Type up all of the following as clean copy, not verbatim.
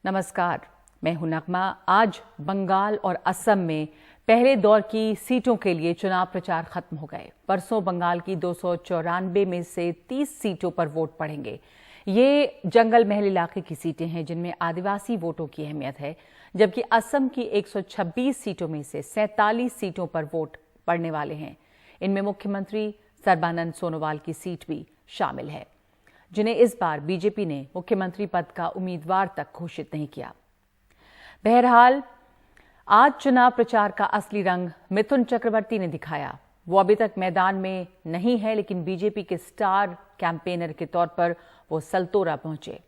नमस्कार, मैं हूं नगमा। आज बंगाल और असम में पहले दौर की सीटों के लिए चुनाव प्रचार खत्म हो गए। परसों बंगाल की 294 में से 30 सीटों पर वोट पड़ेंगे। ये जंगल महल इलाके की सीटें हैं जिनमें आदिवासी वोटों की अहमियत है, जबकि असम की 126 सीटों में से 47 सीटों पर वोट पड़ने वाले हैं। इनमें मुख्यमंत्री सर्बानंद सोनोवाल की सीट भी शामिल है, जिन्हें इस बार बीजेपी ने मुख्यमंत्री पद का उम्मीदवार तक घोषित नहीं किया। बहरहाल आज चुनाव प्रचार का असली रंग मिथुन चक्रवर्ती ने दिखाया। वो अभी तक मैदान में नहीं है, लेकिन बीजेपी के स्टार कैंपेनर के तौर पर वो सलतोरा पहुंचे।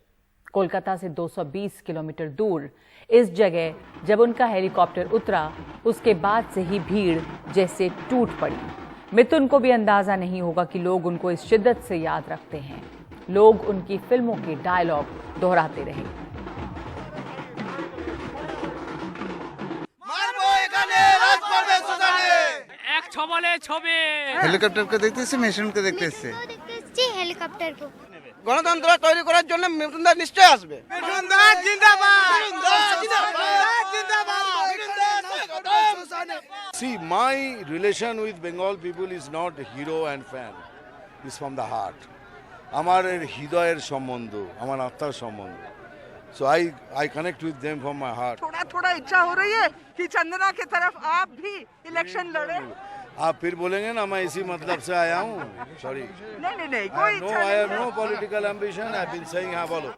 कोलकाता से 220 किलोमीटर दूर इस जगह जब उनका हेलीकॉप्टर उतरा, उसके बाद से ही भीड़ जैसे टूट पड़ी। मिथुन को भी अंदाजा नहीं होगा कि लोग उनको इस शिद्दत से याद रखते हैं। लोग उनकी फिल्मों के डायलॉग दोहराते रहे। হেলিকপ্টার কে দেখতেছি, মেশিন কে দেখতেছি, হেলিকপ্টার কো গণতন্ত্র তৈরি করার জন্য মিঠুনদা নিশ্চয় আসবে। মিঠুনদা জিন্দাবাদ, জিন্দাবাদ, জিন্দাবাদ। See, my relation with Bengal people is not hero and fan. It's from the heart. আমার হৃদয়ের সম্বন্ধ, আমার আত্মার সম্বন্ধ। So I connect with them from my heart. थोड़ा इच्छा हो रही है कि चंदना की तरफ आप भी इलेक्शन लड़े। आप फिर बोलेंगे ना मैं इसी मतलब से आया हूँ। सॉरी, नहीं कोई इच्छा I have नहीं no political ambition. I've been saying हाँ बोलो।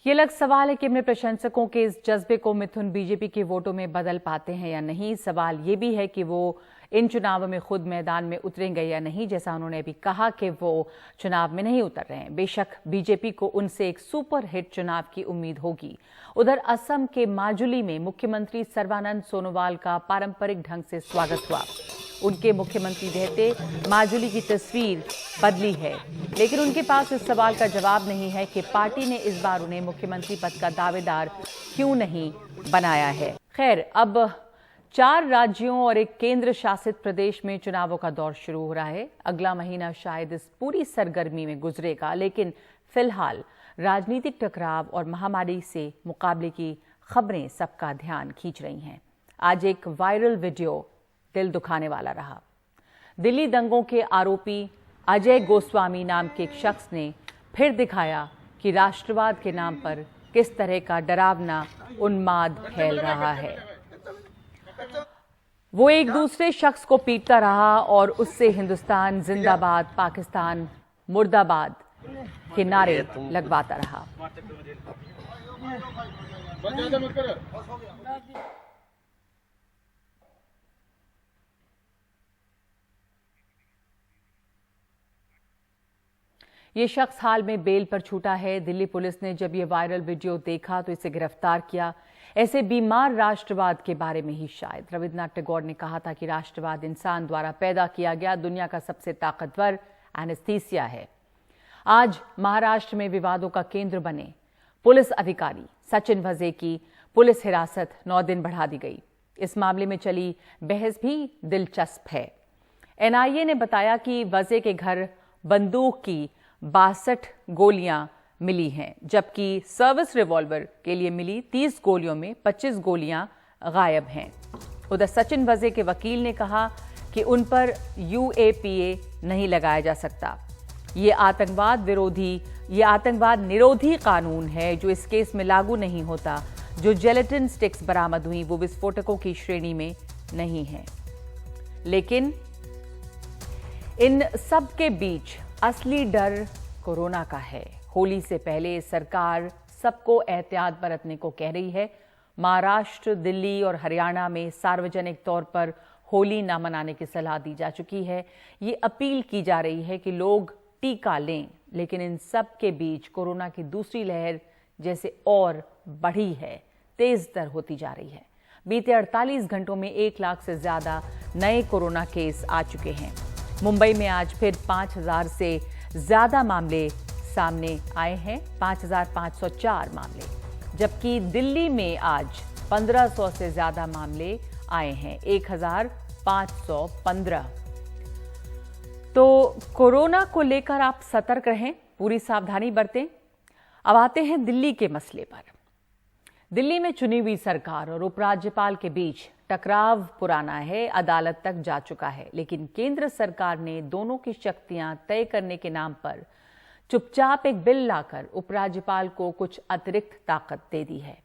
ये अलग सवाल है कि अपने प्रशंसकों के इस जज्बे को मिथुन बीजेपी के वोटों में बदल पाते हैं या नहीं। सवाल ये भी है कि वो इन चुनावों में खुद मैदान में उतरेंगे या नहीं, जैसा उन्होंने अभी कहा कि वो चुनाव में नहीं उतर रहे हैं। बेशक बीजेपी को उनसे एक सुपर हिट चुनाव की उम्मीद होगी। उधर असम के माजुली में मुख्यमंत्री सर्बानंद सोनोवाल का पारंपरिक ढंग से स्वागत हुआ। उनके मुख्यमंत्री रहते माजुली की तस्वीर बदली है, लेकिन उनके पास इस सवाल का जवाब नहीं है कि पार्टी ने इस बार उन्हें मुख्यमंत्री पद का दावेदार क्यों नहीं बनाया है। खैर, अब 4 राज्यों और एक केंद्र शासित प्रदेश में चुनावों का दौर शुरू हो रहा है। अगला महीना शायद इस पूरी सरगर्मी में गुजरेगा, लेकिन फिलहाल राजनीतिक टकराव और महामारी से मुकाबले की खबरें सबका ध्यान खींच रही हैं। आज एक वायरल वीडियो दिल दुखाने वाला रहा। दिल्ली दंगों के आरोपी अजय गोस्वामी नाम के एक शख्स ने फिर दिखाया कि राष्ट्रवाद के नाम पर किस तरह का डरावना उन्माद फैल रहा है। वो एक दूसरे शख्स को पीटता रहा और उससे हिंदुस्तान जिंदाबाद, पाकिस्तान मुर्दाबाद के नारे लगवाता रहा। ये शख्स हाल में बेल पर छूटा है। दिल्ली पुलिस ने जब ये वायरल वीडियो देखा तो इसे गिरफ्तार किया। ऐसे बीमार राष्ट्रवाद के बारे में ही शायद रविन्द्रनाथ टैगोर ने कहा था कि राष्ट्रवाद इंसान द्वारा पैदा किया गया दुनिया का सबसे ताकतवर एनेस्थीसिया है। आज महाराष्ट्र में विवादों का केंद्र बने पुलिस अधिकारी सचिन वजे की पुलिस हिरासत 9 दिन बढ़ा दी गई। इस मामले में चली बहस भी दिलचस्प है। एनआईए ने बताया कि वजे के घर बंदूक की 62 गोलियां मिली हैं, जबकि सर्विस रिवॉल्वर के लिए मिली 30 गोलियों में 25 गोलियां गायब हैं। उधर सचिन वजे के वकील ने कहा कि उन पर यूएपीए नहीं लगाया जा सकता। ये आतंकवाद निरोधी कानून है जो इस केस में लागू नहीं होता। जो जेलेटिन स्टिक्स बरामद हुई वो विस्फोटकों की श्रेणी में नहीं है। लेकिन इन सब के बीच असली डर कोरोना का है। होली से पहले सरकार सबको एहतियात बरतने को कह रही है। महाराष्ट्र, दिल्ली और हरियाणा में सार्वजनिक तौर पर होली न मनाने की सलाह दी जा चुकी है। ये अपील की जा रही है कि लोग टीका लें, लेकिन इन सब के बीच कोरोना की दूसरी लहर जैसे और बढ़ी है, तेज दर होती जा रही है। बीते 48 घंटों में 1 लाख से ज्यादा नए कोरोना केस आ चुके हैं। मुंबई में आज फिर 5000 से ज्यादा मामले सामने आए हैं, 5504 मामले, जबकि दिल्ली में आज 1500 से ज्यादा मामले आए हैं, 1515। तो कोरोना को लेकर आप सतर्क रहें, पूरी सावधानी बरतें। अब आते हैं दिल्ली के मसले पर। दिल्ली में चुनी हुई सरकार और उपराज्यपाल के बीच टकराव पुराना है, अदालत तक जा चुका है, लेकिन केंद्र सरकार ने दोनों की शक्तियां तय करने के नाम पर चुपचाप एक बिल लाकर उपराज्यपाल को कुछ अतिरिक्त ताकत दे दी है।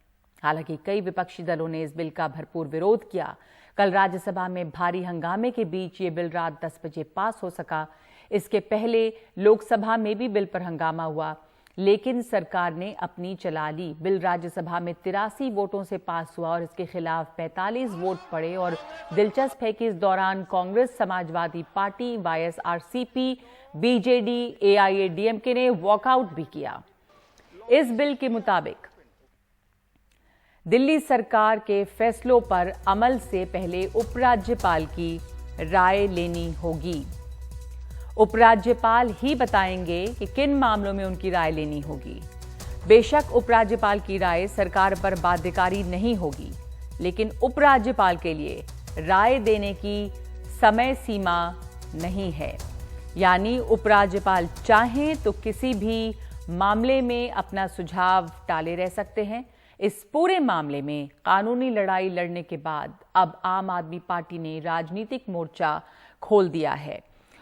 हालांकि कई विपक्षी दलों ने इस बिल का भरपूर विरोध किया। कल राज्यसभा में भारी हंगामे के बीच ये बिल रात 10 बजे पास हो सका। इसके पहले लोकसभा में भी बिल पर हंगामा हुआ, लेकिन सरकार ने अपनी चला ली। बिल राज्यसभा में 83 वोटों से पास हुआ और इसके खिलाफ 45 वोट पड़े। और दिलचस्प है कि इस दौरान Congress, Samajwadi party, YSRCP, BJD, AIADMK ने वॉकआउट भी किया। इस बिल के मुताबिक दिल्ली सरकार के फैसलों पर अमल से पहले उपराज्यपाल की राय लेनी होगी। उपराज्यपाल ही बताएंगे कि किन मामलों में उनकी राय लेनी होगी। बेशक उपराज्यपाल की राय सरकार पर बाध्यकारी नहीं होगी, लेकिन उपराज्यपाल के लिए राय देने की समय सीमा नहीं है। यानी उपराज्यपाल चाहें तो किसी भी मामले में अपना सुझाव टाले रह सकते हैं। इस पूरे मामले में कानूनी लड़ाई लड़ने के बाद अब आम आदमी पार्टी ने राजनीतिक मोर्चा खोल दिया है।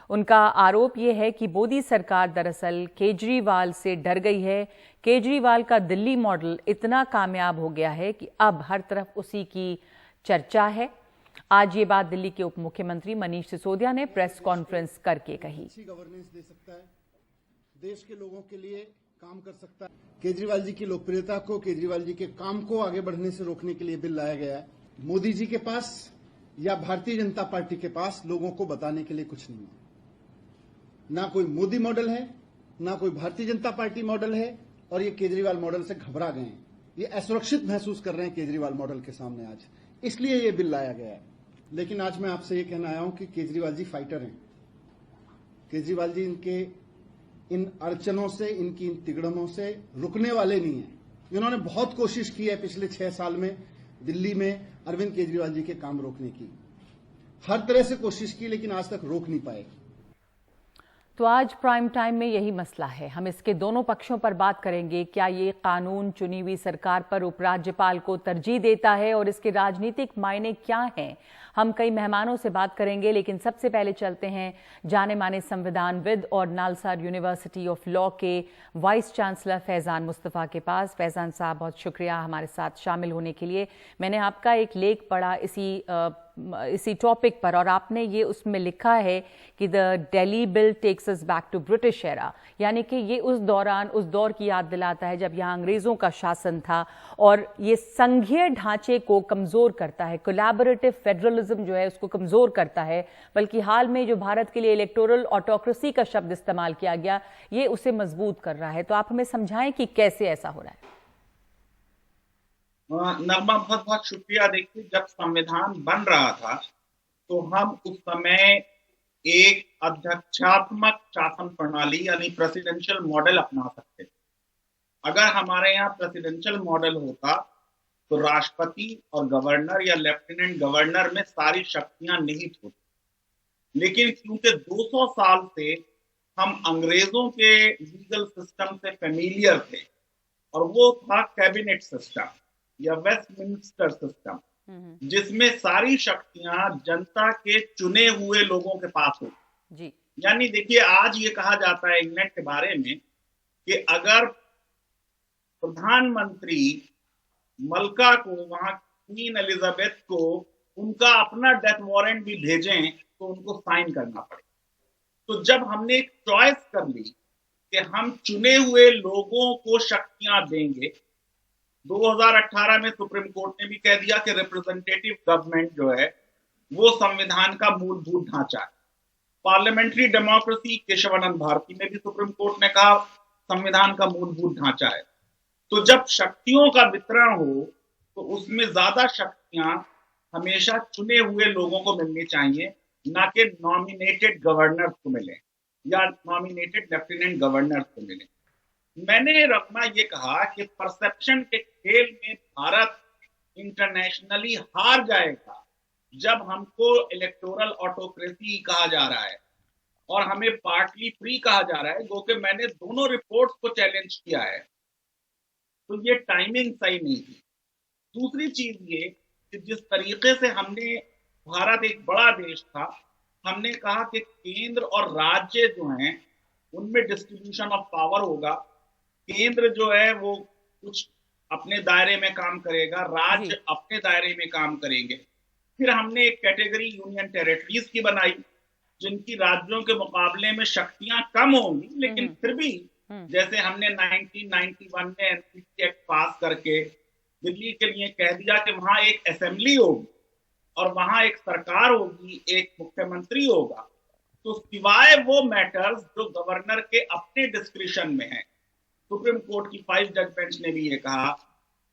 उनका आरोप यह है कि मोदी सरकार दरअसल केजरीवाल से डर गई है। केजरीवाल का दिल्ली मॉडल इतना कामयाब हो गया है कि अब हर तरफ उसी की चर्चा है। आज ये बात दिल्ली के उप मुख्यमंत्री मनीष सिसोदिया ने प्रेस कॉन्फ्रेंस करके कही। गवर्नेंस दे सकता है, देश के लोगों के लिए काम कर सकता है। केजरीवाल जी की लोकप्रियता को, केजरीवाल जी के काम को आगे बढ़ने से रोकने के लिए बिल लाया गया है। मोदी जी के पास या भारतीय जनता पार्टी के पास लोगों को बताने के लिए कुछ नहीं है। ना कोई मोदी मॉडल है, ना कोई भारतीय जनता पार्टी मॉडल है, और ये केजरीवाल मॉडल से घबरा गए हैं। ये असुरक्षित महसूस कर रहे हैं केजरीवाल मॉडल के सामने आज, इसलिए ये बिल लाया गया है। लेकिन आज मैं आपसे ये कहना आया हूं कि केजरीवाल जी फाइटर हैं। केजरीवाल जी इनके इन अड़चनों से, इनकी इन तिगड़मों से रुकने वाले नहीं है। इन्होंने बहुत कोशिश की है पिछले 6 साल में दिल्ली में अरविंद केजरीवाल जी के काम रोकने की, हर तरह से कोशिश की, लेकिन आज तक रोक नहीं पाए। तो आज प्राइम टाइम में यही मसला है। हम इसके दोनों पक्षों पर बात करेंगे। क्या ये कानून चुनी हुई सरकार पर उपराज्यपाल को तरजीह देता है और इसके राजनीतिक मायने क्या हैं? हम कई मेहमानों से बात करेंगे, लेकिन सबसे पहले चलते हैं जाने माने संविधानविद और नालसार यूनिवर्सिटी ऑफ लॉ के वाइस चांसलर फैजान मुस्तफ़ा के पास। फैजान साहब, बहुत शुक्रिया हमारे साथ शामिल होने के लिए। मैंने आपका एक लेख पढ़ा इसी टॉपिक पर, और आपने ये उसमें लिखा है कि the Delhi bill takes us back to British era, यानी कि ये उस दौर की याद दिलाता है जब यहाँ अंग्रेजों का शासन था, और ये संघीय ढांचे को कमजोर करता है, कोलैबोरेटिव फेडरलिज्म जो है उसको कमजोर करता है। बल्कि हाल में जो भारत के लिए इलेक्टोरल ऑटोक्रेसी का शब्द इस्तेमाल किया गया, ये उसे मजबूत कर रहा है। तो आप हमें समझाएं कि कैसे ऐसा हो रहा है। नरमा, बहुत बहुत शुक्रिया। देखिए, जब संविधान बन रहा था तो हम उस समय एक अध्यक्षात्मक शासन प्रणाली यानी प्रेसिडेंशियल मॉडल अपना सकते थे। अगर हमारे यहाँ प्रेसिडेंशियल मॉडल होता तो राष्ट्रपति और गवर्नर या लेफ्टिनेंट गवर्नर में सारी शक्तियां निहित होती। लेकिन क्योंकि 200 साल से हम अंग्रेजों के लीगल सिस्टम से फेमिलियर थे, और वो था कैबिनेट सिस्टम या वेस्टमिंस्टर सिस्टम, जिसमें सारी शक्तियां जनता के चुने हुए लोगों के पास होती जी। यानी देखिए, आज ये कहा जाता है इंग्लैंड के बारे में कि अगर प्रधानमंत्री मलका को, वहां क्वीन एलिजाबेथ को, उनका अपना डेथ वारंट भी भेजें तो उनको साइन करना पड़े। तो जब हमने एक चॉइस कर ली कि हम चुने हुए लोगों को शक्तियां देंगे, 2018 में सुप्रीम कोर्ट ने भी कह दिया कि रिप्रेजेंटेटिव गवर्नमेंट जो है वो संविधान का मूलभूत ढांचा है। पार्लियामेंट्री डेमोक्रेसी, केशवानंद भारती में भी सुप्रीम कोर्ट ने कहा संविधान का मूलभूत ढांचा है। तो जब शक्तियों का वितरण हो तो उसमें ज्यादा शक्तियां हमेशा चुने हुए लोगों को मिलनी चाहिए, ना कि नॉमिनेटेड गवर्नर्स को मिले या नॉमिनेटेड लेफ्टिनेंट गवर्नर्स को मिले। मैंने रखना ये कहा कि परसेप्शन के खेल में भारत इंटरनेशनली हार जाएगा जब हमको इलेक्टोरल ऑटोक्रेसी कहा जा रहा है और हमें पार्टली फ्री कहा जा रहा है। क्योंकि मैंने दोनों रिपोर्ट्स को चैलेंज किया है तो ये टाइमिंग सही नहीं थी। दूसरी चीज ये कि जिस तरीके से हमने, भारत एक बड़ा देश था, हमने कहा कि केंद्र और राज्य जो हैं उनमें डिस्ट्रीब्यूशन ऑफ पावर होगा। केंद्र जो है वो कुछ अपने दायरे में काम करेगा, राज्य अपने दायरे में काम करेंगे। फिर हमने एक कैटेगरी यूनियन टेरिटरीज की बनाई, जिनकी राज्यों के मुकाबले में शक्तियां कम होंगी, लेकिन फिर भी जैसे हमने 1991 में एनपीसी एक्ट पास करके दिल्ली के लिए कह दिया कि वहां एक असेंबली होगी और वहां एक सरकार होगी, एक मुख्यमंत्री होगा। तो सिवाय वो मैटर्स जो गवर्नर के अपने डिस्क्रिप्शन में है, सुप्रीम कोर्ट की 5 जज बेंच ने भी ये कहा,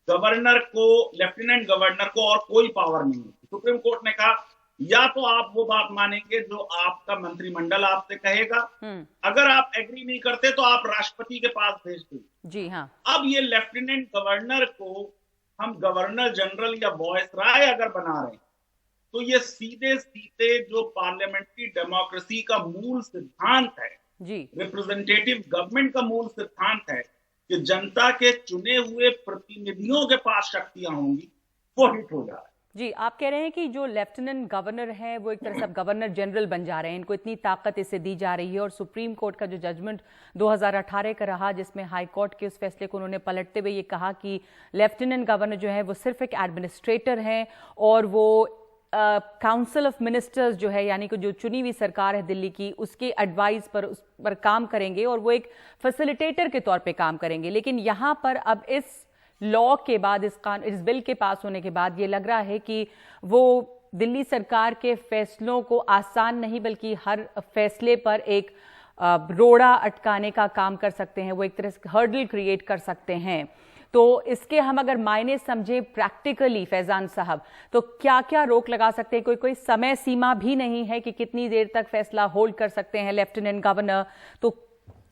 गवर्नर को, लेफ्टिनेंट गवर्नर को और कोई पावर नहीं होती। सुप्रीम कोर्ट ने कहा या तो आप वो बात मानेंगे जो आपका मंत्रिमंडल आपसे कहेगा, अगर आप एग्री नहीं करते तो आप राष्ट्रपति के पास भेज दो। जी हाँ। अब ये लेफ्टिनेंट गवर्नर को हम गवर्नर जनरल या वॉयसराय अगर बना रहे हैं, तो ये सीधे सीधे जो पार्लियामेंट्री डेमोक्रेसी का मूल सिद्धांत है, जी, रिप्रेजेंटेटिव गवर्नमेंट का मूल सिद्धांत है कि जनता के चुने हुए प्रतिनिधियों के पास शक्तियां होंगी, वो हिट हो जा रहा है। जी, आप कह रहे हैं कि जो लेफ्टिनेंट गवर्नर है वो एक तरह से अब गवर्नर जनरल बन जा रहे हैं, इनको इतनी ताकत इससे दी जा रही है। और सुप्रीम कोर्ट का जो जजमेंट 2018 का रहा, जिसमें हाई कोर्ट के उस फैसले को उन्होंने पलटते हुए ये कहा कि लेफ्टिनेंट गवर्नर जो है वो सिर्फ एक एडमिनिस्ट्रेटर हैं और वो काउंसिल ऑफ मिनिस्टर्स जो है, यानी कि जो चुनी हुई सरकार है दिल्ली की, उसके एडवाइस पर उस पर काम करेंगे और वो एक फैसिलिटेटर के तौर पे काम करेंगे। लेकिन यहाँ पर अब इस लॉ के बाद, इस बिल के पास होने के बाद ये लग रहा है कि वो दिल्ली सरकार के फैसलों को आसान नहीं बल्कि हर फैसले पर एक रोड़ा अटकाने का काम कर सकते हैं, वो एक तरह से हर्डल क्रिएट कर सकते हैं। तो इसके हम अगर मायने समझें प्रैक्टिकली फैजान साहब, तो क्या क्या रोक लगा सकते हैं? कोई समय सीमा भी नहीं है कि कितनी देर तक फैसला होल्ड कर सकते हैं लेफ्टिनेंट गवर्नर? तो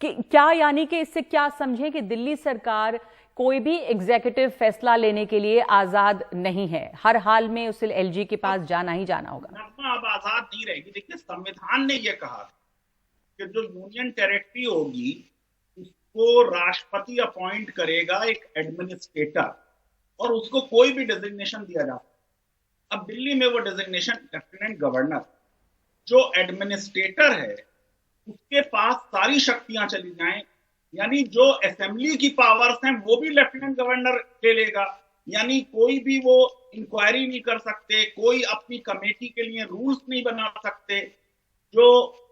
क्या, यानी कि इससे क्या समझें कि दिल्ली सरकार कोई भी एग्जीक्यूटिव फैसला लेने के लिए आजाद नहीं है, हर हाल में उसे एलजी के पास जाना ही जाना होगा? नगमा अब आजाद नहीं रहेगी। देखिए, संविधान ने यह कहा कि जो यूनियन टेरिटरी होगी उसको राष्ट्रपति अपॉइंट करेगा एक एडमिनिस्ट्रेटर, और उसको कोई भी डेजिग्नेशन दिया जा सकता। अब दिल्ली में वो डेजिग्नेशन लेफ्टिनेंट गवर्नर, जो एडमिनिस्ट्रेटर है उसके पास सारी शक्तियां चली जाएं, यानी जो असेंबली की पावर्स हैं वो भी लेफ्टिनेंट गवर्नर ले लेगा। यानी कोई भी वो इंक्वायरी नहीं कर सकते, कोई अपनी कमेटी के लिए रूल्स नहीं बना सकते। जो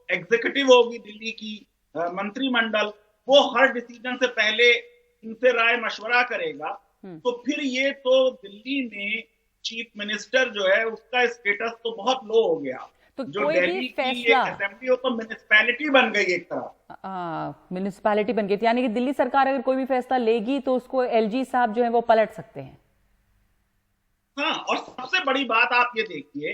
एग्जीक्यूटिव होगी दिल्ली की मंत्रिमंडल, वो हर डिसीजन से पहले इनसे राय मशवरा करेगा। तो फिर ये तो दिल्ली में चीफ मिनिस्टर जो है उसका स्टेटस तो बहुत लो हो गया। तो जो कोई दिल्ली भी की फैसला, असेंबली हो तो म्युनिसिपैलिटी बन गई एक तरह, म्युनिसिपैलिटी बन गई थी, यानी कि दिल्ली सरकार अगर कोई भी फैसला लेगी तो उसको एलजी साहब जो है वो पलट सकते हैं। हाँ, और सबसे बड़ी बात आप ये देखिए,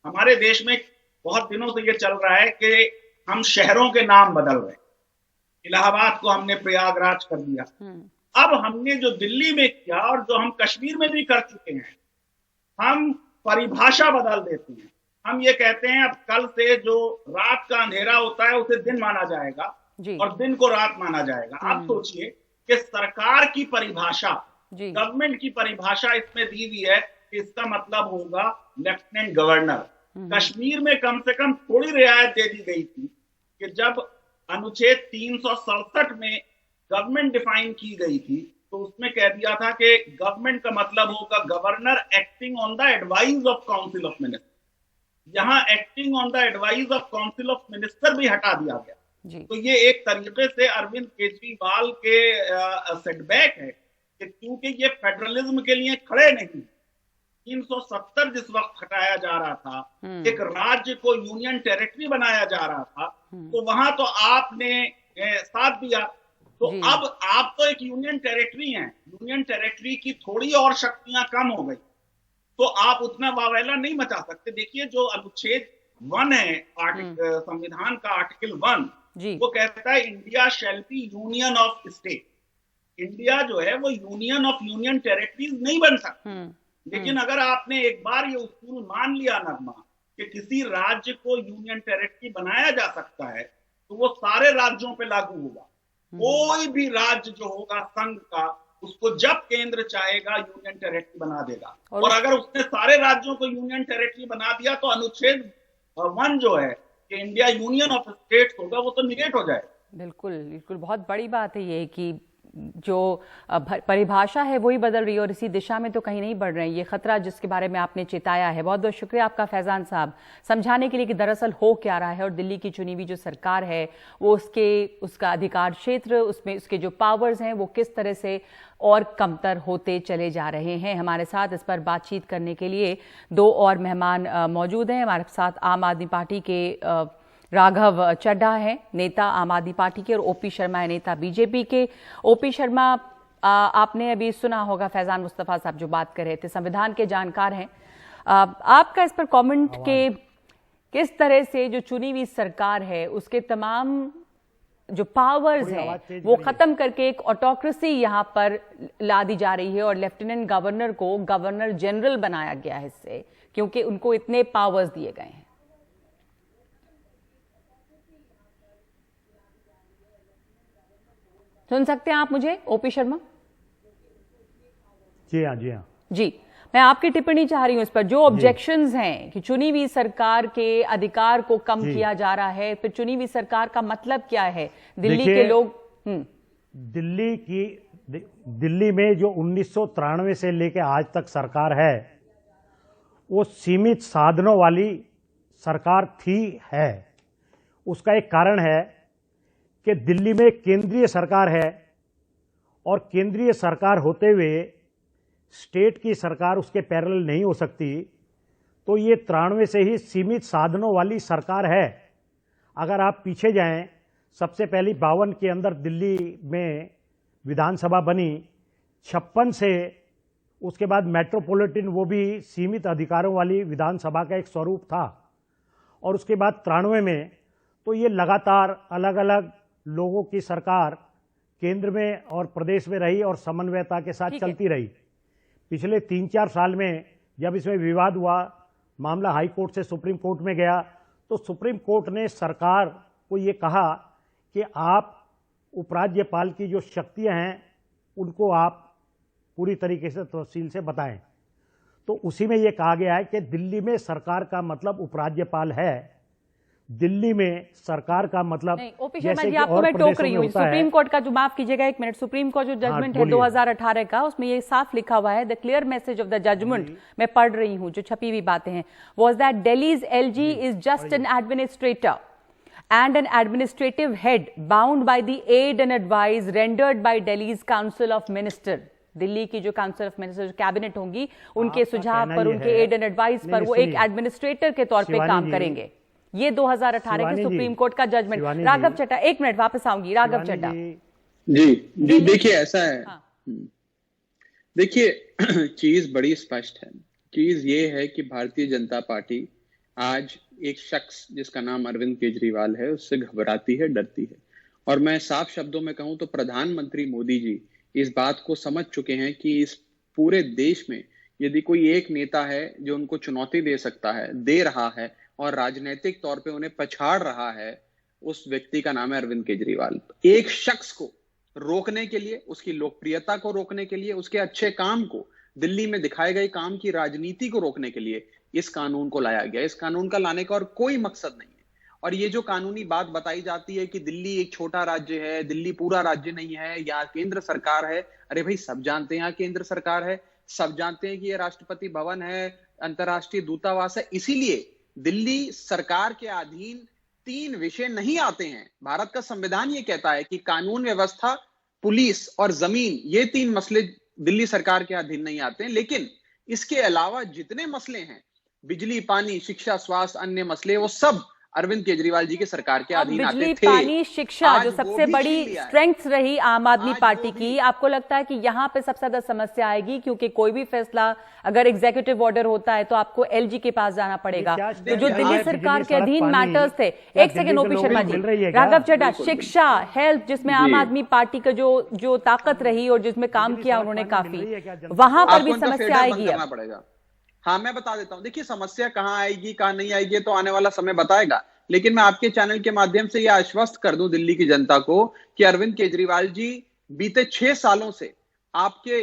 हमारे देश में बहुत दिनों से ये चल रहा है कि हम शहरों के नाम बदल रहे हैं। इलाहाबाद को हमने प्रयागराज कर दिया। अब हमने जो दिल्ली में किया और जो हम कश्मीर में भी कर चुके हैं, हम परिभाषा बदल देते हैं। हम ये कहते हैं अब कल से जो रात का अंधेरा होता है उसे दिन माना जाएगा और दिन को रात माना जाएगा। आप सोचिए कि सरकार की परिभाषा, गवर्नमेंट की परिभाषा इसमें दी हुई है कि इसका मतलब होगा लेफ्टिनेंट गवर्नर। कश्मीर में कम से कम थोड़ी रियायत दे दी गई थी कि जब अनुच्छेद 367 में गवर्नमेंट डिफाइन की गई थी तो उसमें कह दिया था कि गवर्नमेंट का मतलब होगा governor acting on the advice of council of minister. यहां acting on the advice of council of minister भी हटा दिया गया। तो ये एक तरीके से अरविंद केजरीवाल के सेटबैक है कि क्योंकि ये फेडरलिज्म के लिए खड़े नहीं। 370 जिस वक्त हटाया जा रहा था, एक राज्य को यूनियन टेरिटरी बनाया जा रहा था, तो वहां तो आपने साथ दिया। तो अब आप तो एक यूनियन टेरिटरी हैं, यूनियन टेरिटरी की थोड़ी और शक्तियां कम हो गई तो आप उतना वावेला नहीं मचा सकते। देखिए, जो अनुच्छेद 1 है संविधान का, आर्टिकल 1, वो कहता है India shall be union of state. India जो है वो यूनियन ऑफ यूनियन टेरिटरीज नहीं बन सकती। लेकिन अगर आपने एक बार ये उसूल मान लिया नगमा कि किसी राज्य को यूनियन टेरिटरी बनाया जा सकता है तो वो सारे राज्यों पे लागू होगा। कोई भी राज्य जो होगा संघ का उसको जब केंद्र चाहेगा यूनियन टेरिटरी बना देगा। और अगर उसने सारे राज्यों को यूनियन टेरिटरी बना दिया तो अनुच्छेद 1 जो है कि इंडिया यूनियन ऑफ स्टेट्स होगा, वो तो निगेट हो जाएगा। बिल्कुल बिल्कुल, बहुत बड़ी बात है ये कि जो परिभाषा है वही बदल रही है और इसी दिशा में तो कहीं नहीं बढ़ रहे हैं। ये खतरा जिसके बारे में आपने चेताया है, बहुत बहुत शुक्रिया आपका फैजान साहब, समझाने के लिए कि दरअसल हो क्या रहा है और दिल्ली की चुनी हुई जो सरकार है वो उसका अधिकार क्षेत्र, उसमें उसके जो पावर्स हैं वो किस तरह से और कमतर होते चले जा रहे हैं। हमारे साथ इस पर बातचीत करने के लिए 2 और मेहमान मौजूद हैं। हमारे साथ आम आदमी पार्टी के राघव चड्ढा है, नेता आम आदमी पार्टी के, और ओपी शर्मा है, नेता बीजेपी के। ओपी शर्मा, आपने अभी सुना होगा फैजान मुस्तफा साहब जो बात कर रहे थे, संविधान के जानकार हैं। आपका इस पर कमेंट के किस तरह से जो चुनी हुई सरकार है उसके तमाम जो पावर्स हैं वो खत्म करके एक ऑटोक्रेसी यहां पर ला दी जा रही है और लेफ्टिनेंट गवर्नर को गवर्नर जनरल बनाया गया है इससे, क्योंकि उनको इतने पावर्स दिए गए हैं। सुन सकते हैं आप मुझे ओपी शर्मा? जी हाँ, जी हाँ जी, मैं आपकी टिप्पणी चाह रही हूं इस पर। जो ऑब्जेक्शंस हैं कि चुनी हुई सरकार के अधिकार को कम किया जा रहा है, फिर चुनी हुई सरकार का मतलब क्या है? दिल्ली के लोग दिल्ली में जो 1993 से लेकर आज तक सरकार है वो सीमित साधनों वाली सरकार है। उसका एक कारण है कि दिल्ली में केंद्रीय सरकार है और केंद्रीय सरकार होते हुए स्टेट की सरकार उसके पैरेलल नहीं हो सकती, तो ये 93 से ही सीमित साधनों वाली सरकार है। अगर आप पीछे जाएं, सबसे पहली 52 के अंदर दिल्ली में विधानसभा बनी, 56 से उसके बाद मेट्रोपॉलिटन, वो भी सीमित अधिकारों वाली विधानसभा का एक स्वरूप था, और उसके बाद 93 में तो ये लगातार अलग अलग लोगों की सरकार केंद्र में और प्रदेश में रही और समन्वयता के साथ चलती रही। पिछले 3-4 साल में जब इसमें विवाद हुआ, मामला हाई कोर्ट से सुप्रीम कोर्ट में गया, तो सुप्रीम कोर्ट ने सरकार को ये कहा कि आप उपराज्यपाल की जो शक्तियां हैं उनको आप पूरी तरीके से तफसील से बताएं। तो उसी में ये कहा गया है कि दिल्ली में सरकार का मतलब उपराज्यपाल है, दिल्ली में सरकार का मतलब ओपी शर्मा जी, आपको मैं टोक रही हूँ। सुप्रीम कोर्ट का जो, माफ कीजिएगा 1 मिनट, सुप्रीम कोर्ट जो जजमेंट है 2018 का, उसमें ये साफ लिखा हुआ है, the clear message of the judgment, मैं पढ़ रही हूँ जो छपी हुई बातें हैं, was that Delhi's LG is just an administrator and an administrative head bound by the aid and advice rendered by Delhi's Council of Minister। Delhi की जो काउंसिल ऑफ मिनिस्टर कैबिनेट होंगी, उनके सुझाव पर, उनके एड एंड एडवाइस पर वो एक एडमिनिस्ट्रेटर के तौर पे काम करेंगे। ये 2018 के सुप्रीम कोर्ट का जजमेंट। राघव चड्ढा, 1 मिनट, वापस आऊंगी। राघव चड्ढा जी, देखिए ऐसा है, देखिए चीज बड़ी स्पष्ट है। चीज ये है कि भारतीय जनता पार्टी आज एक शख्स जिसका नाम अरविंद केजरीवाल है उससे घबराती है, डरती है। और मैं साफ शब्दों में कहूं तो प्रधानमंत्री मोदी जी इस बात को समझ चुके हैं कि इस पूरे देश में यदि कोई एक नेता है जो उनको चुनौती दे सकता है, दे रहा है और राजनीतिक तौर पे उन्हें पछाड़ रहा है, उस व्यक्ति का नाम है अरविंद केजरीवाल। एक शख्स को रोकने के लिए, उसकी लोकप्रियता को रोकने के लिए, उसके अच्छे काम को, दिल्ली में दिखाए गए काम की राजनीति को रोकने के लिए इस कानून को लाया गया। इस कानून का लाने का और कोई मकसद नहीं है। और ये जो कानूनी बात बताई जाती है कि दिल्ली एक छोटा राज्य है, दिल्ली पूरा राज्य नहीं है, या केंद्र सरकार है, अरे भाई सब जानते हैं यहाँ केंद्र सरकार है, सब जानते हैं कि ये राष्ट्रपति भवन है, अंतर्राष्ट्रीय दूतावास है। इसीलिए दिल्ली सरकार के अधीन 3 विषय नहीं आते हैं। भारत का संविधान ये कहता है कि कानून व्यवस्था, पुलिस और जमीन, ये 3 मसले दिल्ली सरकार के अधीन नहीं आते हैं। लेकिन इसके अलावा जितने मसले हैं, बिजली, पानी, शिक्षा, स्वास्थ्य, अन्य मसले, वो सब अरविंद केजरीवाल जी के सरकार के अधीन आते थे। बिजली, पानी, शिक्षा जो सबसे बड़ी स्ट्रेंथ रही आम आदमी पार्टी की, आपको लगता है कि यहाँ पे सबसे ज्यादा समस्या आएगी? क्योंकि कोई भी फैसला अगर एग्जीक्यूटिव ऑर्डर होता है तो आपको एलजी के पास जाना पड़ेगा, तो जो दिल्ली सरकार के अधीन मैटर्स थे। 1 सेकंड ओपी शर्मा जी, राघव चड्ढा, शिक्षा, हेल्थ, जिसमें आम आदमी पार्टी का जो ताकत रही और जिसमें काम किया उन्होंने काफी, वहां पर भी समस्या आएगी। हाँ, मैं बता देता हूं। देखिए समस्या कहां आएगी, कहां नहीं आएगी, तो आने वाला समय बताएगा। लेकिन मैं आपके चैनल के माध्यम से यह आश्वस्त कर दूं दिल्ली की जनता को कि अरविंद केजरीवाल जी बीते 6 सालों से आपके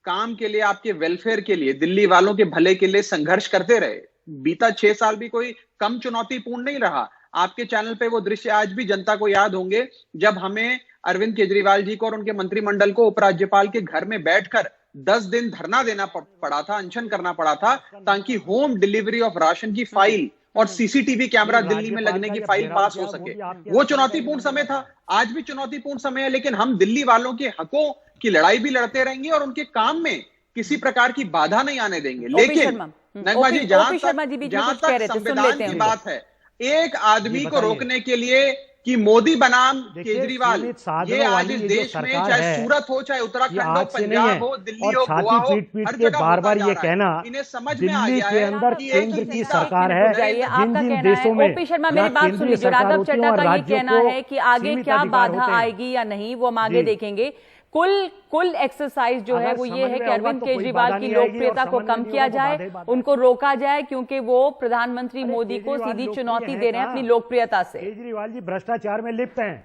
काम के लिए, आपके वेलफेयर के लिए, दिल्ली वालों के भले के लिए संघर्ष करते रहे। बीता 6 साल भी कोई कम चुनौतीपूर्ण नहीं रहा। आपके चैनल पे वो दृश्य आज भी जनता को याद होंगे जब हमें अरविंद केजरीवाल जी को और उनके मंत्रिमंडल को उपराज्यपाल के घर में बैठकर 10 दिन धरना देना पड़ा था, अनशन करना पड़ा था, ताकि होम डिलीवरी ऑफ राशन की फाइल और सीसीटीवी कैमरा दिल्ली में लगने की फाइल पास हो सके। वो चुनौतीपूर्ण समय था, आज भी चुनौतीपूर्ण समय है, लेकिन हम दिल्ली वालों के हकों की लड़ाई भी लड़ते रहेंगे और उनके काम में किसी प्रकार की बाधा नहीं आने देंगे। लेकिन नगमा जी, जहां तक संविधान की बात है, एक आदमी को रोकने के लिए कि मोदी बनाम केजरीवाल, ये आज इस देश में चाहे सूरत हो, चाहे उत्तराखंड हो, पंजाब हो, दिल्ली हो, गोवा हो, हर जगह बार-बार ये कहना इन्हें समझ में आ दिल्ली गया के है अंदर कि केंद्र की सरकार है। जिन जिन देशों में ओपी शर्मा, मेरी बात सुन लीजिए। राघव चड्ढा का ये कहना है कि आगे क्या बाधा आएगी या नहीं वो हम आगे देखेंगे। कुल एक्सरसाइज जो है वो ये है कि अरविंद केजरीवाल की लोकप्रियता को कम किया जाए, उनको रोका जाए, क्योंकि वो प्रधानमंत्री मोदी को सीधी चुनौती दे रहे हैं अपनी लोकप्रियता से। केजरीवाल जी भ्रष्टाचार में लिप्त हैं,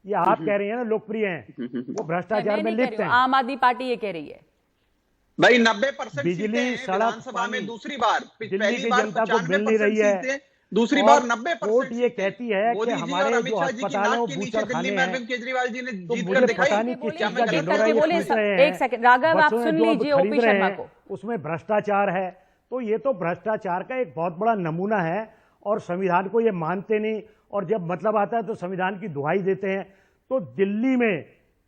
ये आप कह रही हैं ना लोकप्रिय हैं, वो भ्रष्टाचार में लिप्त हैं। आम आदमी पार्टी ये कह रही है भाई 90% बिजली, सड़क, विधानसभा में दूसरी बार, दिल्ली पहली की बार जनता को मिल नहीं रही है, दूसरी बार 90%। कोर्ट ये कहती है कि हमारे जो अस्पताल हैं वो बूचड़खाने हैं, अरविंद केजरीवाल जी ने तो जीत मुझे कर दिखाई। पता नहीं किस चीज का ढिंढोरा ये पूछ रहे हैं। एक सेकंड राघव, आप सुन लीजिए ओपी शर्मा को। उसमें भ्रष्टाचार है, तो ये तो भ्रष्टाचार का एक बहुत बड़ा नमूना है और संविधान को ये मानते नहीं, और जब मतलब आता है तो संविधान की दुहाई देते हैं। तो दिल्ली में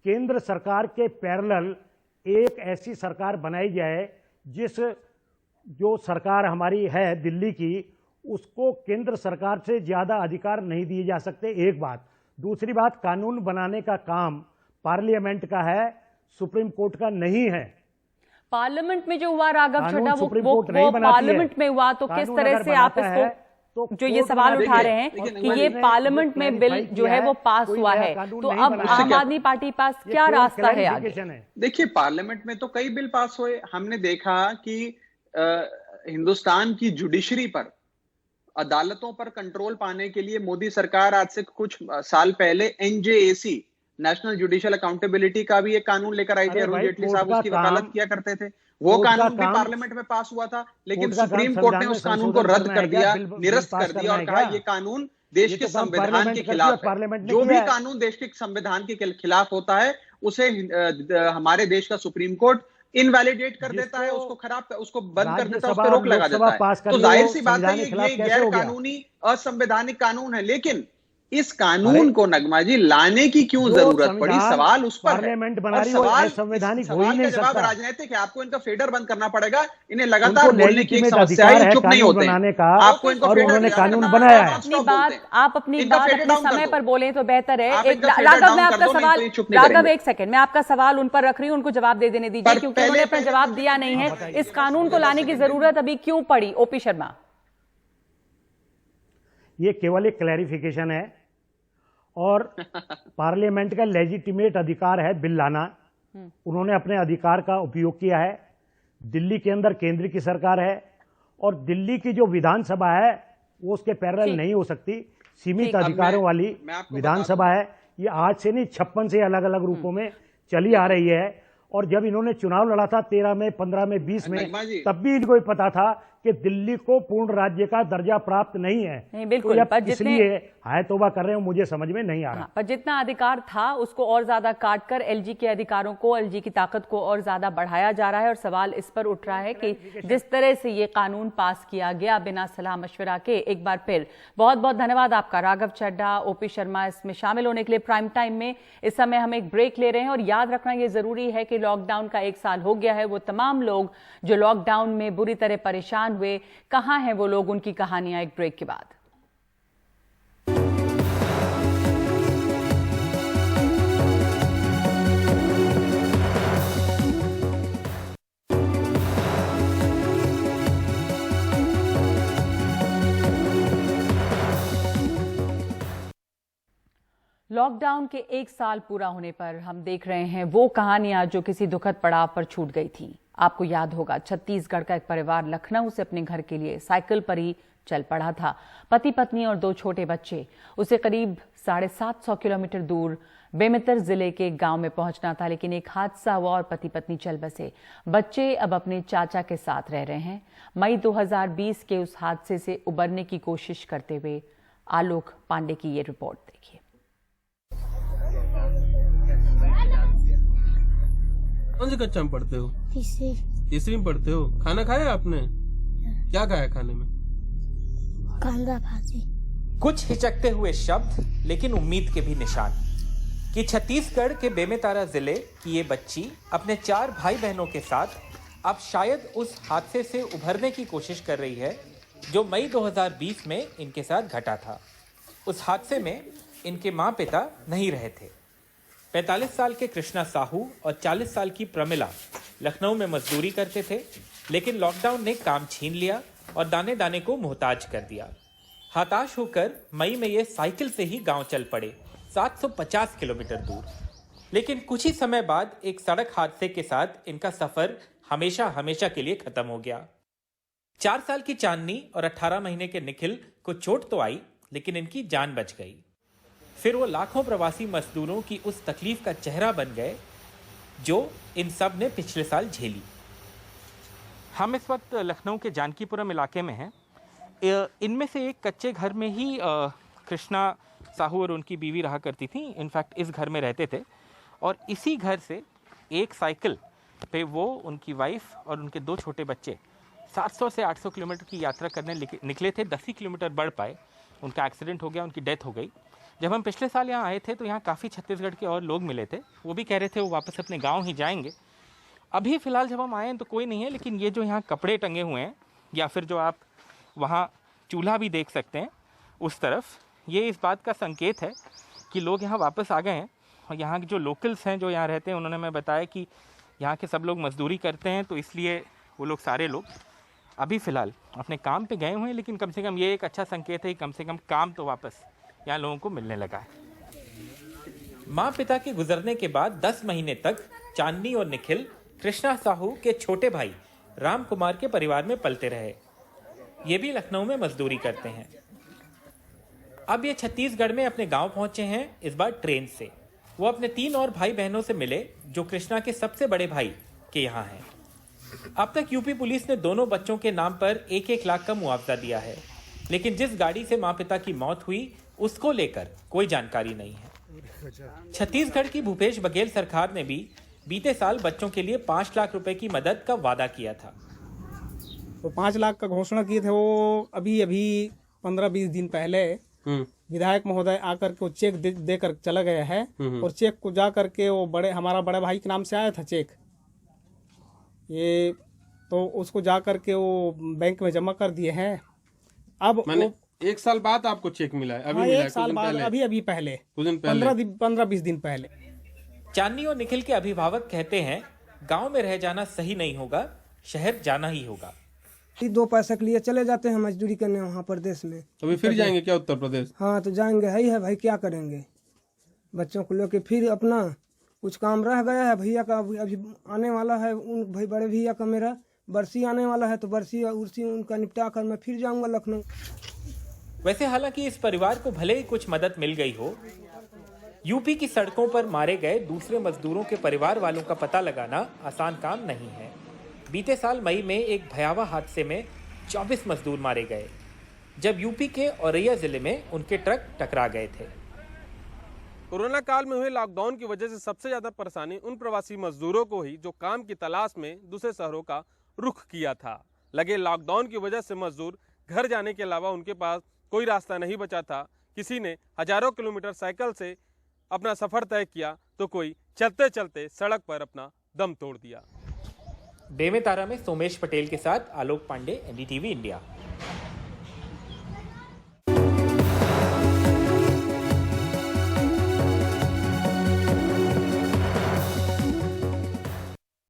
केंद्र सरकार के पैरेलल एक ऐसी सरकार बनाई जाए जो सरकार हमारी है दिल्ली की, उसको केंद्र सरकार से ज्यादा अधिकार नहीं दिए जा सकते, एक बात। दूसरी बात, कानून बनाने का काम पार्लियामेंट का है, सुप्रीम कोर्ट का नहीं है। पार्लियामेंट में जो हुआ राघव चड्ढा वो वो पार्लियामेंट में हुआ, तो किस तरह से आप इसको तो जो ये सवाल उठा रहे हैं कि ये पार्लियामेंट में बिल जो है वो पास हुआ है, तो अब आम आदमी पार्टी पास क्या रास्ता है आगे? देखिए, पार्लियामेंट में तो कई बिल पास हुए। हमने देखा कि हिंदुस्तान की जुडिशरी पर, अदालतों पर कंट्रोल पाने के लिए मोदी सरकार आज से कुछ साल पहले NJAC, नेशनल जुडिशियल अकाउंटेबिलिटी का भी एक कानून लेकर आई थी। अरुण जेटली साहब उसकी वकालत किया करते थे। वो कानून भी पार्लियामेंट में पास हुआ था, लेकिन सुप्रीम कोर्ट ने उस कानून को रद्द कर दिया, निरस्त कर दिया और कहा ये कानून देश के संविधान के खिलाफ है। जो भी कानून देश के संविधान के खिलाफ होता है उसे हमारे देश का सुप्रीम कोर्ट इनवैलिडेट कर देता है, उसको खराब, उसको बंद कर देता है, उस पर रोक लगा देता है। तो जाहिर सी बात है ये गैर कानूनी, असंवैधानिक कानून है। लेकिन इस कानून को नगमा जी लाने की क्यों जरूरत पड़ी, सवाल उस पर है। और सवाल का जवाब राजनीतिक है। आपको इनका फेडर बंद करना पड़ेगा। इन्हें लगातार बोलने की एक समस्या है, चुप नहीं होते। आपको इनको उन्होंने कानून बनाया है। आप अपनी बात अपने समय पर बोलें तो बेहतर है। राघव, मैं आपका सवाल, राघव एक सेकंड, मैं आपका सवाल उन पर रख रही हूँ, उनको जवाब दे देने दीजिए, क्योंकि उन्होंने अपना जवाब दिया नहीं है। इस कानून को लाने की जरूरत अभी क्यों पड़ी? ओपी शर्मा, ये केवल एक क्लैरिफिकेशन है और पार्लियामेंट का लेजिटिमेट अधिकार है बिल लाना। उन्होंने अपने अधिकार का उपयोग किया है। दिल्ली के अंदर केंद्र की सरकार है और दिल्ली की जो विधानसभा है वो उसके पैरेलल नहीं हो सकती। सीमित अधिकारों वाली विधानसभा है। ये आज से नहीं, 56 से अलग अलग रूपों में चली आ रही है। और जब इन्होंने चुनाव लड़ा था 13 में, 15 में, 20 में, तब भी इनको पता था कि दिल्ली को पूर्ण राज्य का दर्जा प्राप्त नहीं है। नहीं, बिल्कुल, तो इसलिए हाय तौबा कर रहे हो, मुझे समझ में नहीं आ रहा। पर जितना अधिकार था उसको और ज्यादा काटकर एलजी के अधिकारों को, एलजी की ताकत को और ज्यादा बढ़ाया जा रहा है। और सवाल इस पर उठ रहा है कि जिस तरह से ये कानून पास किया गया बिना सलाह मशवरा के। एक बार फिर बहुत बहुत धन्यवाद आपका राघव चड्ढा, ओपी शर्मा, इसमें शामिल होने के लिए प्राइम टाइम में। इस समय हम एक ब्रेक ले रहे हैं और याद रखना ये जरूरी है कि लॉकडाउन का 1 साल हो गया है। वो तमाम लोग जो लॉकडाउन में बुरी तरह परेशान हुए, कहां हैं वो लोग, उनकी कहानियां एक ब्रेक के बाद। लॉकडाउन के 1 साल पूरा होने पर हम देख रहे हैं वो कहानियां जो किसी दुखद पड़ाव पर छूट गई थी। आपको याद होगा, छत्तीसगढ़ का एक परिवार लखनऊ से अपने घर के लिए साइकिल पर ही चल पड़ा था। पति पत्नी और 2 छोटे बच्चे उसे करीब 750 किलोमीटर दूर बेमित्र जिले के गांव में पहुंचना था, लेकिन एक हादसा हुआ और पति पत्नी चल बसे। बच्चे अब अपने चाचा के साथ रह रहे हैं। मई 2020 के उस हादसे से उबरने की कोशिश करते हुए आलोक पांडे की ये रिपोर्ट देखिए। कौन सी कक्षा में पढ़ते हो? तीसरी में पढ़ते हो। खाना खाया आपने? क्या खाया खाने में? कांदा भाजी। कुछ हिचकते हुए शब्द, लेकिन उम्मीद के भी निशान कि छत्तीसगढ़ के बेमेतरा जिले की ये बच्ची अपने 4 भाई बहनों के साथ अब शायद उस हादसे से उभरने की कोशिश कर रही है जो मई 2020 में इनके साथ घटा था। उस हादसे में इनके माँ पिता नहीं रहे थे। 45 साल के कृष्णा साहू और 40 साल की प्रमिला लखनऊ में मजदूरी करते थे, लेकिन लॉकडाउन ने काम छीन लिया और दाने दाने को मोहताज कर दिया। हताश होकर मई में ये साइकिल से ही गांव चल पड़े, 750 किलोमीटर दूर। लेकिन कुछ ही समय बाद एक सड़क हादसे के साथ इनका सफर हमेशा हमेशा के लिए खत्म हो गया। 4 साल की चांदनी और 18 महीने के निखिल को चोट तो आई, लेकिन इनकी जान बच गई। फिर वो लाखों प्रवासी मजदूरों की उस तकलीफ का चेहरा बन गए जो इन सब ने पिछले साल झेली। हम इस वक्त लखनऊ के जानकीपुरम इलाके में हैं। इनमें से एक कच्चे घर में ही कृष्णा साहू और उनकी बीवी रहा करती थी। इनफैक्ट इस घर में रहते थे और इसी घर से एक साइकिल पे वो, उनकी वाइफ और उनके 2 छोटे बच्चे 700 से 800 किलोमीटर की यात्रा करने निकले थे। 10 ही किलोमीटर बढ़ पाए, उनका एक्सीडेंट हो गया, उनकी डेथ हो गई। जब हम पिछले साल यहाँ आए थे तो यहाँ काफ़ी छत्तीसगढ़ के और लोग मिले थे। वो भी कह रहे थे वो वापस अपने गाँव ही जाएंगे। अभी फ़िलहाल जब हम आए हैं तो कोई नहीं है, लेकिन ये जो यहाँ कपड़े टंगे हुए हैं या फिर जो आप वहाँ चूल्हा भी देख सकते हैं उस तरफ, ये इस बात का संकेत है कि लोग यहाँ वापस आ गए हैं। और यहाँ के जो लोकल्स हैं जो यहाँ रहते हैं, उन्होंने हमें बताया कि यहाँ के सब लोग मजदूरी करते हैं, तो इसलिए वो लोग सारे लोग अभी फ़िलहाल अपने काम पे गए हुए हैं। लेकिन कम से कम ये एक अच्छा संकेत है कि कम से कम काम तो वापस यहाँ लोगों को मिलने लगा है। माँ पिता के गुजरने के बाद 10 महीने तक चांदनी और निखिल कृष्णा साहू के छोटे भाई राम कुमार के परिवार में पलते रहे। ये भी लखनऊ में मजदूरी करते हैं। अब ये छत्तीसगढ़ में अपने गांव पहुंचे हैं, इस बार ट्रेन से। वो अपने 3 और भाई बहनों से मिले जो कृष्णा के सबसे बड़े भाई के यहाँ हैं। अब तक यूपी पुलिस ने दोनों बच्चों के नाम पर 1-1 लाख का मुआवजा दिया है, लेकिन जिस गाड़ी से माँ पिता की मौत हुई उसको लेकर कोई जानकारी नहीं है। छत्तीसगढ़ की भूपेश बघेल सरकार ने भी बीते साल बच्चों के लिए 5 लाख रुपए की मदद का वादा किया था। तो 5 लाख का घोषणा किए थे। वो अभी 15-20 दिन पहले विधायक महोदय आकर के चेक देकर चला गया है और चेक को जा करके वो हमारा बड़े भाई के नाम से आया था चेक, ये तो उसको जा करके वो बैंक में जमा कर दिए हैं। अब मैंने 1 साल बाद आपको चेक मिला है? अभी मिला है? 1 साल बाद, अभी पहले, कुछ दिन पहले, 15-20 दिन पहले। चांदनी और निखिल के अभिभावक कहते हैं गांव में रह जाना सही नहीं होगा, शहर जाना ही होगा। 2 पैसे के लिए चले जाते हैं मजदूरी करने वहाँ प्रदेश में। अभी फिर जाएंगे क्या उत्तर प्रदेश? हाँ तो जाएंगे, है भाई, क्या करेंगे? बच्चों को लेके फिर अपना कुछ काम रह गया है। भैया का अभी आने वाला है, उन भाई बड़े भैया का मेरा बरसी आने वाला है, तो बरसी उर्सी उनका निपटा कर मैं फिर जाऊंगा लखनऊ। वैसे हालांकि इस परिवार को भले ही कुछ मदद मिल गई हो, यूपी की सड़कों पर मारे गए दूसरे मजदूरों के परिवार वालों का पता लगाना आसान काम नहीं है। बीते साल मई में एक भयावह हादसे में 24 मजदूर मारे गए, जब यूपी के औरैया जिले में उनके ट्रक टकरा गए थे। कोरोना काल में हुए लॉकडाउन की वजह से सबसे ज्यादा परेशानी उन प्रवासी मजदूरों को ही जो काम की तलाश में दूसरे शहरों का रुख किया था। लगे लॉकडाउन की वजह से मजदूर घर जाने के अलावा उनके पास कोई रास्ता नहीं बचा था। किसी ने हजारों किलोमीटर साइकिल से अपना सफर तय किया, तो कोई चलते चलते सड़क पर अपना दम तोड़ दिया। बेमेतरा में सोमेश पटेल के साथ आलोक पांडे, NDTV इंडिया।